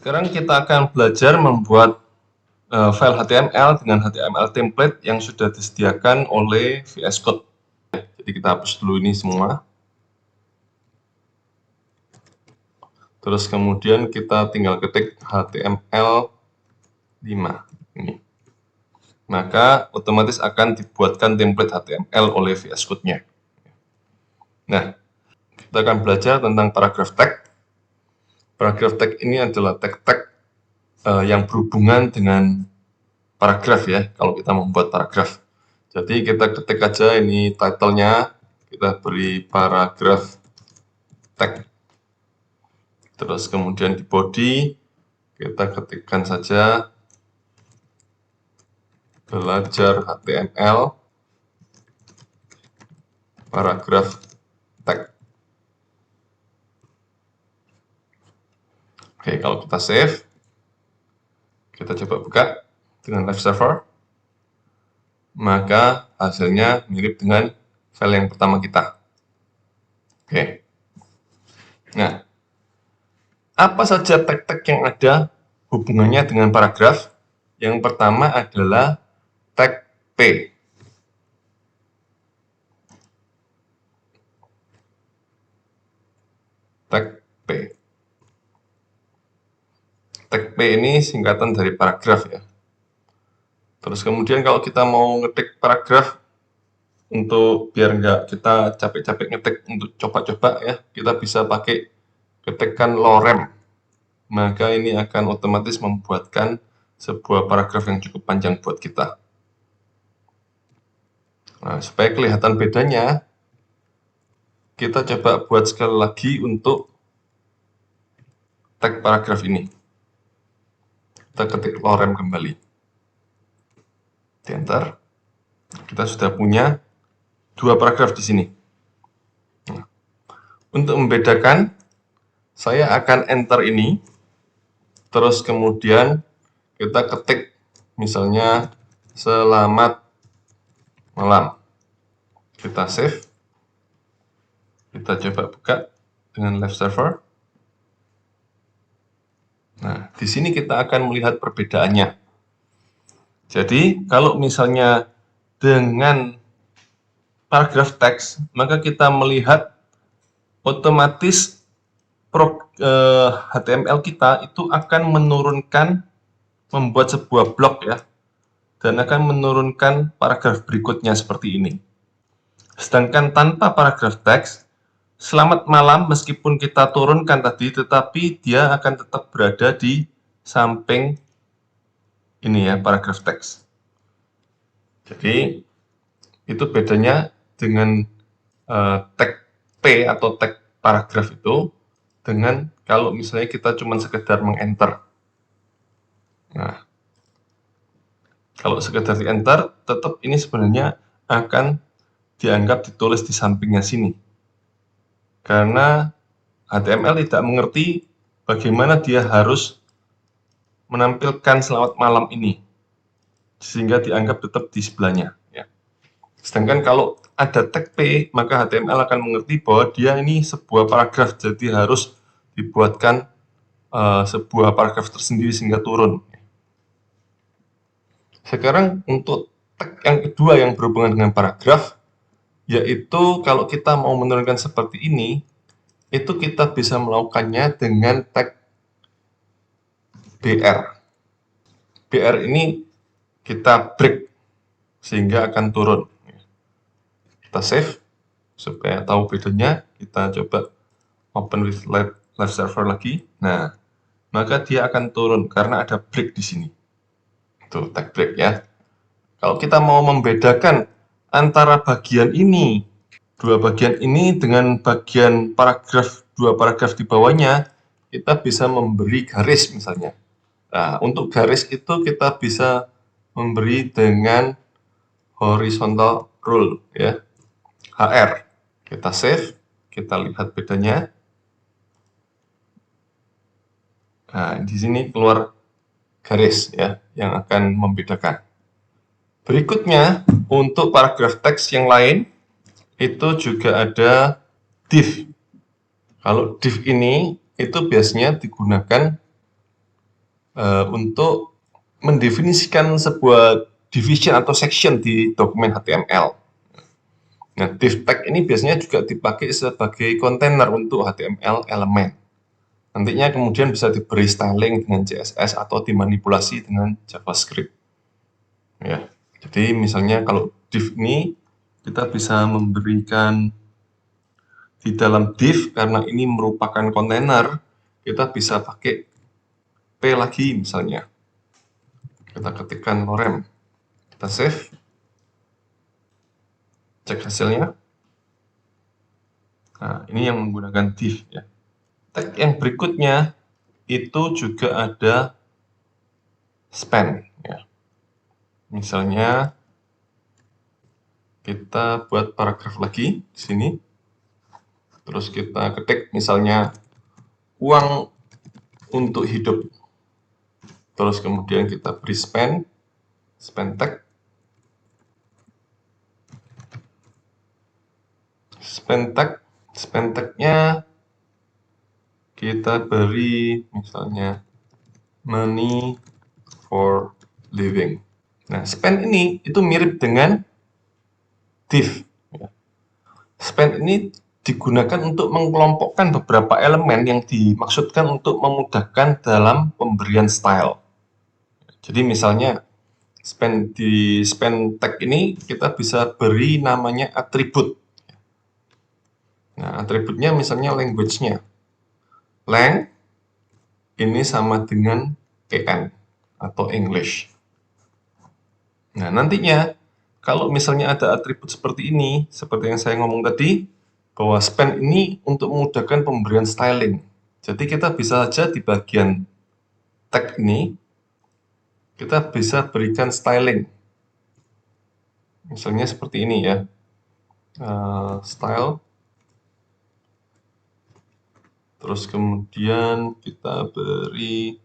Sekarang kita akan belajar membuat file HTML dengan HTML template yang sudah disediakan oleh VS Code. Jadi kita hapus dulu ini semua. Terus kemudian kita tinggal ketik HTML 5 ini. Maka otomatis akan dibuatkan template HTML oleh VS Code-nya. Nah, kita akan belajar tentang paragraph tag. Paragraph tag ini adalah tag-tag yang berhubungan dengan paragraf ya, kalau kita membuat paragraf. Jadi kita ketik aja ini title-nya, kita beri paragraph tag. Terus kemudian di body, kita ketikkan saja belajar HTML paragraph tag. Oke, kalau kita save, kita coba buka dengan live server, maka hasilnya mirip dengan file yang pertama kita. Oke. Nah, apa saja tag-tag yang ada hubungannya dengan paragraf? Yang pertama adalah tag P. Tag P. Tag P ini singkatan dari paragraf ya. Terus kemudian kalau kita mau ngetik paragraf, untuk biar nggak kita capek-capek ngetik untuk coba-coba ya, kita bisa pakai ketikkan lorem. Maka ini akan otomatis membuatkan sebuah paragraf yang cukup panjang buat kita. Nah, supaya kelihatan bedanya, kita coba buat sekali lagi untuk tag paragraf ini. Kita ketik lorem kembali. Di enter. Kita sudah punya dua paragraf di sini. Nah, untuk membedakan, saya akan enter ini, terus kemudian kita ketik misalnya selamat malam. Kita save. Kita coba buka dengan live server. Nah, di sini kita akan melihat perbedaannya. Jadi, kalau misalnya dengan paragraph teks, maka kita melihat otomatis HTML kita itu akan menurunkan, membuat sebuah blok ya, dan akan menurunkan paragraf berikutnya seperti ini. Sedangkan tanpa paragraph teks, selamat malam meskipun kita turunkan tadi, tetapi dia akan tetap berada di samping ini ya, paragraph teks. Jadi itu bedanya dengan tag P atau tag paragraf itu dengan kalau misalnya kita cuma sekedar meng-enter. Nah, kalau sekedar di-enter, tetap ini sebenarnya akan dianggap ditulis di sampingnya sini. Karena HTML tidak mengerti bagaimana dia harus menampilkan selamat malam ini, sehingga dianggap tetap di sebelahnya. Ya. Sedangkan kalau ada tag P, maka HTML akan mengerti bahwa dia ini sebuah paragraf, jadi harus dibuatkan sebuah paragraf tersendiri sehingga turun. Sekarang untuk tag yang kedua yang berhubungan dengan paragraf, yaitu kalau kita mau menurunkan seperti ini, itu kita bisa melakukannya dengan tag BR. BR ini kita break sehingga akan turun. Kita save supaya tahu bedanya. Kita coba open with live server lagi. Nah, maka dia akan turun karena ada break di sini. Itu tag break ya. Kalau kita mau membedakan antara bagian ini, dua bagian ini dengan bagian paragraf, dua paragraf di bawahnya, kita bisa memberi garis misalnya. Nah, untuk garis itu kita bisa memberi dengan horizontal rule ya, HR. Kita save, kita lihat bedanya. Nah, di sini keluar garis ya yang akan membedakan. Berikutnya, untuk paragraf teks yang lain, itu juga ada div. Kalau div ini, itu biasanya digunakan untuk mendefinisikan sebuah division atau section di dokumen HTML. Nah, div tag ini biasanya juga dipakai sebagai kontainer untuk HTML elemen. Nantinya kemudian bisa diberi styling dengan CSS atau dimanipulasi dengan JavaScript. Ya, jadi misalnya kalau div ini kita bisa memberikan di dalam div, karena ini merupakan kontainer, kita bisa pakai P lagi misalnya. Kita ketikkan lorem, kita save, cek hasilnya. Nah, ini yang menggunakan div ya. Tag yang berikutnya itu juga ada span ya. Misalnya kita buat paragraf lagi di sini. Terus kita ketik misalnya uang untuk hidup. Terus kemudian kita beri span tag. Span tag-nya kita beri misalnya money for living. Nah, span ini itu mirip dengan div. Span ini digunakan untuk mengelompokkan beberapa elemen yang dimaksudkan untuk memudahkan dalam pemberian style. Jadi misalnya di span tag ini kita bisa beri namanya atribut. Nah, atributnya misalnya language-nya. Lang ini sama dengan EN atau English. Nah, nantinya kalau misalnya ada atribut seperti ini, seperti yang saya ngomong tadi, bahwa span ini untuk memudahkan pemberian styling. Jadi kita bisa saja di bagian tag ini, kita bisa berikan styling. Misalnya seperti ini ya, style. Terus kemudian kita beri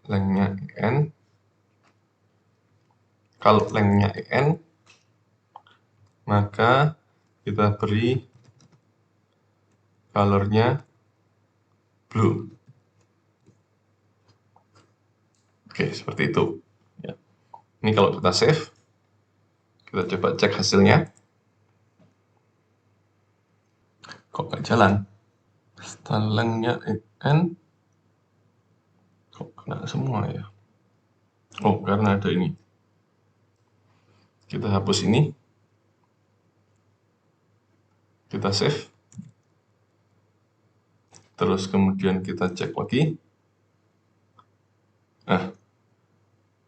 lengthnya en. Kalau lengthnya en, maka kita beri color-nya blue. Oke, seperti itu. Ya. Ini kalau kita save, kita coba cek hasilnya. Kok nggak jalan? Stylingnya en, kok kena semua ya? Oh, karena ada ini. Kita hapus ini. Kita save. Terus kemudian kita cek lagi. Nah,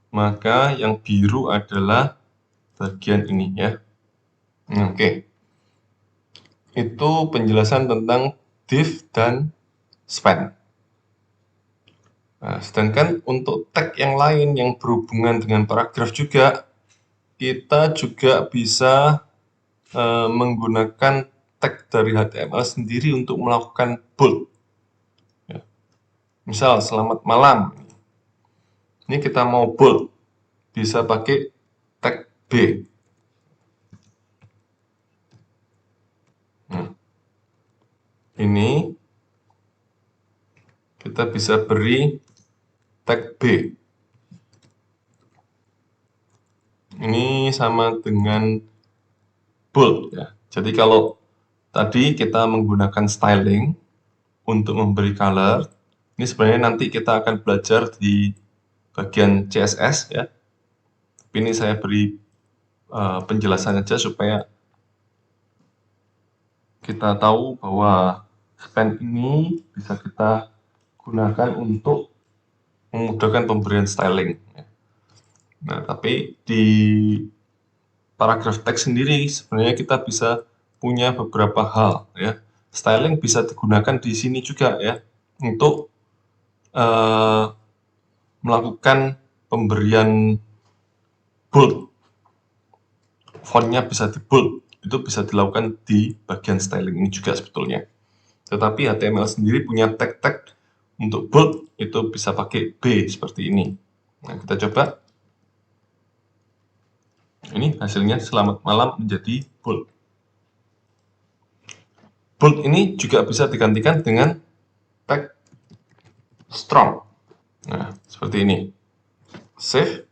maka yang biru adalah bagian ini ya. Oke. Itu penjelasan tentang div dan span. Nah, sedangkan untuk tag yang lain yang berhubungan dengan paragraf juga, kita juga bisa menggunakan tag dari HTML sendiri untuk melakukan bold. Ya. Misal, selamat malam. Ini kita mau bold, bisa pakai tag B. Nah, ini kita bisa beri tag B. Ini sama dengan bold ya. Jadi kalau tadi kita menggunakan styling untuk memberi color, ini sebenarnya nanti kita akan belajar di bagian CSS ya. Tapi ini saya beri penjelasan aja supaya kita tahu bahwa span ini bisa kita gunakan untuk memudahkan pemberian styling. Nah, tapi di paragraf teks sendiri sebenarnya kita bisa punya beberapa hal ya. Styling bisa digunakan di sini juga ya untuk melakukan pemberian bold. Fontnya bisa di bold, itu bisa dilakukan di bagian styling ini juga sebetulnya. Tetapi HTML sendiri punya tag-tag untuk bold, itu bisa pakai B seperti ini. Nah, kita coba. Ini hasilnya selamat malam menjadi bold. bold ini juga bisa digantikan dengan tag strong. Nah, seperti ini. Save.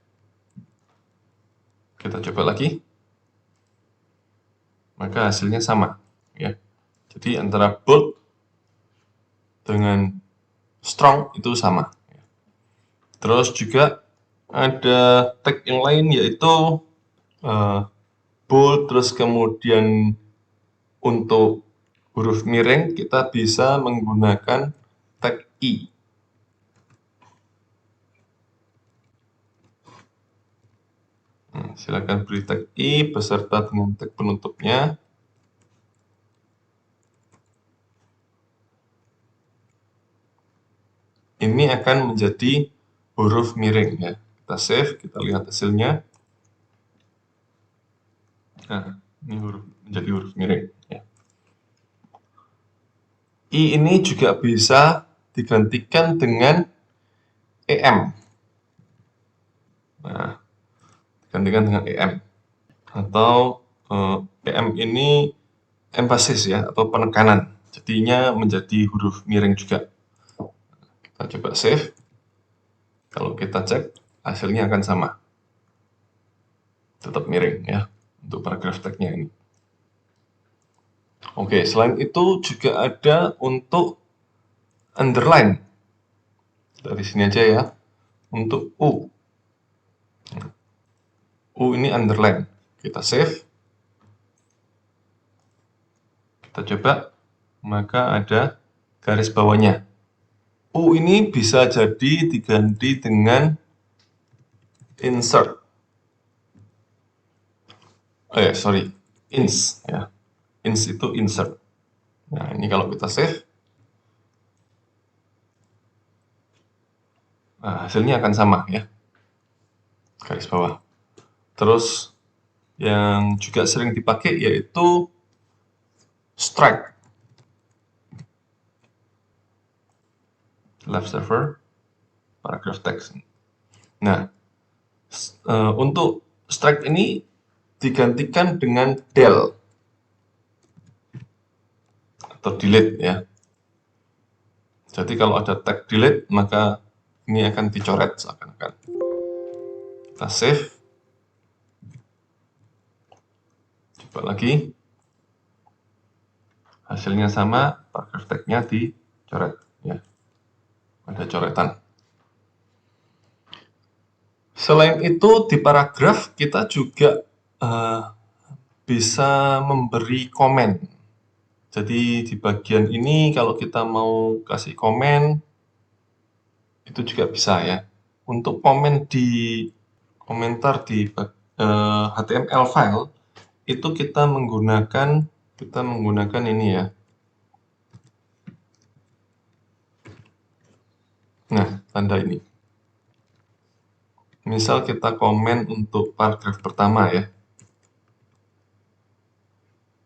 Kita coba lagi. Maka hasilnya sama, ya. Jadi antara bold dengan strong itu sama. Terus juga ada tag yang lain yaitu bold, terus kemudian untuk huruf miring kita bisa menggunakan tag I. Silakan beri tag I beserta dengan tag penutupnya. Ini akan menjadi huruf miring, ya. Kita save, kita lihat hasilnya. Nah, ini menjadi huruf miring, ya. I ini juga bisa digantikan dengan EM. Nah, digantikan dengan EM. Atau EM ini emphasis, ya, atau penekanan. Jadinya menjadi huruf miring juga. Kita coba save. Kalau kita cek, hasilnya akan sama. Tetap miring, ya, untuk paragraf tag-nya ini. Oke, selain itu juga ada untuk underline. Dari sini aja, ya. Untuk U. U ini underline. Kita save. Kita coba, maka ada garis bawahnya. U ini bisa jadi diganti dengan insert. Ins, ya. Ins itu insert. Nah, ini kalau kita save, nah, hasilnya akan sama, ya. Garis bawah. Terus yang juga sering dipakai yaitu strike. Left server, paragraph text. Nah, untuk strike ini digantikan dengan del atau delete, ya. Jadi kalau ada tag delete, maka ini akan dicoret seakan-akan. Kita save. Coba lagi. Hasilnya sama, paragraph tag-nya dicoret, ya. Ada coretan. Selain itu, di paragraf kita juga bisa memberi komen. Jadi di bagian ini kalau kita mau kasih komen, itu juga bisa, ya. Untuk komen di komentar di HTML file, itu kita menggunakan ini, ya. Nah, tanda ini. Misal kita komen untuk paragraf pertama, ya.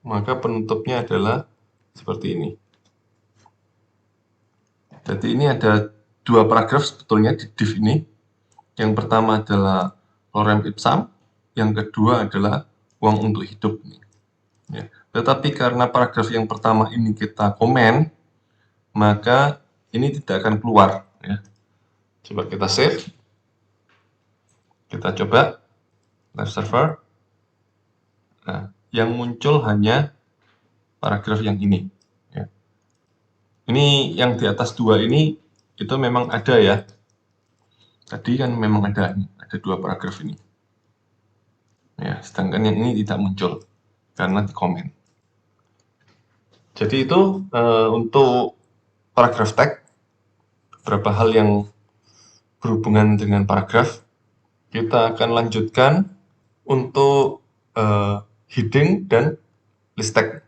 Maka penutupnya adalah seperti ini. Jadi ini ada dua paragraf sebetulnya di div ini. Yang pertama adalah lorem ipsum, yang kedua adalah uang untuk hidup. Ya. Tetapi karena paragraf yang pertama ini kita komen, maka ini tidak akan keluar, ya. Coba kita save. Kita coba live server. Nah, yang muncul hanya paragraf yang ini, ya. Ini yang di atas dua ini itu memang ada, ya. Tadi kan memang ada dua paragraf ini, ya. Sedangkan yang ini tidak muncul karena di komen. Jadi itu untuk paragraf tag, beberapa hal yang berhubungan dengan paragraf. Kita akan lanjutkan untuk heading dan list tag.